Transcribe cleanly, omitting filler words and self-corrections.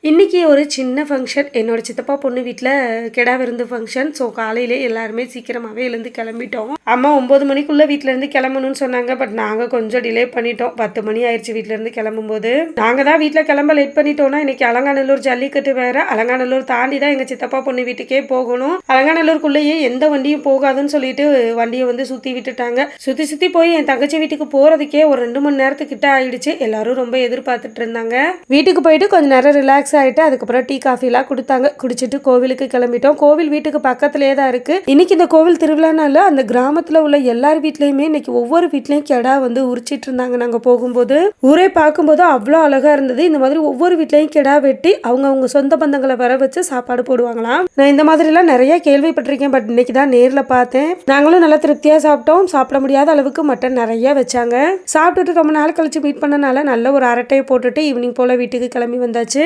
இன்னைக்கு ஒரு சின்ன ஃபங்க்ஷன். என்னோட சித்தப்பா பொண்ணு வீட்ல கெடா விருந்து ஃபங்க்ஷன். ஸோ காலையிலே எல்லாருமே சீக்கிரமாவே எழுந்து கிளம்பிட்டோம். அம்மா 9 மணிக்குள்ள வீட்லேருந்து கிளம்பணும்னு சொன்னாங்க. பட் நாங்கள் கொஞ்சம் டிலே பண்ணிட்டோம். 10 மணி ஆயிடுச்சு வீட்டிலேருந்து கிளம்பும்போது. நாங்கள் தான் வீட்டில் கிளம்ப லேட் பண்ணிட்டோம்னா இன்னைக்கு அலங்காநல்லூர் ஜல்லிக்கட்டு வேற. அலங்காநல்லூர் தாண்டி தான் எங்கள் சித்தப்பா பொண்ணு வீட்டுக்கே போகணும். அலங்காநல்லூருக்குள்ளேயே எந்த வண்டியும் போகாதுன்னு சொல்லிட்டு வண்டியை வந்து சுற்றி விட்டுட்டாங்க. சுற்றி சுற்றி போய் என் தங்கச்சி வீட்டுக்கு போகிறதுக்கே ஒரு 2 மணி நேரத்துக்கிட்ட ஆயிடுச்சு. எல்லாரும் ரொம்ப எதிர்பார்த்துட்டு இருந்தாங்க. வீட்டுக்கு போயிட்டு கொஞ்சம் நேரம் ரிலாக்ஸ் ஆகிட்டு அதுக்கப்புறம் டீ காஃபிலாம் கொடுத்தாங்க. குடிச்சிட்டு கோவிலுக்கு கிளம்பிட்டோம். கோவில் வீட்டுக்கு பக்கத்துலேயே தான் இருக்கு. இன்னைக்கு இந்த கோவில் திருவிழானால அந்த கிராமத்தில் உள்ள எல்லார் வீட்லையுமே இன்னைக்கு ஒவ்வொரு வீட்லையும் கெடா வந்து உரிச்சிட்டு இருந்தாங்க. நாங்கள் போகும்போது ஊரே பார்க்கும்போது அவ்வளோ அழகா இருந்தது. இந்த மாதிரி ஒவ்வொரு வீட்லையும் கெடா வெட்டி அவங்க சொந்த பந்தங்களை வர வச்சு சாப்பாடு போடுவாங்களாம். நான் இந்த மாதிரிலாம் நிறைய கேள்விப்பட்டிருக்கேன். பட் இன்னைக்கு தான் நேரில் பார்த்தேன். நாங்களும் நல்லா திருப்தியாக சாப்பிட்டோம். சாப்பிட முடியாத அளவுக்கு மட்டன் நிறைய வச்சாங்க. சாப்பிட்டுட்டு ரொம்ப நாள் கழிச்சு மீட் பண்ணனால நல்ல ஒரு அரட்டையை போட்டுட்டு ஈவினிங் போல் வீட்டுக்கு கிளம்பி வந்தாச்சு.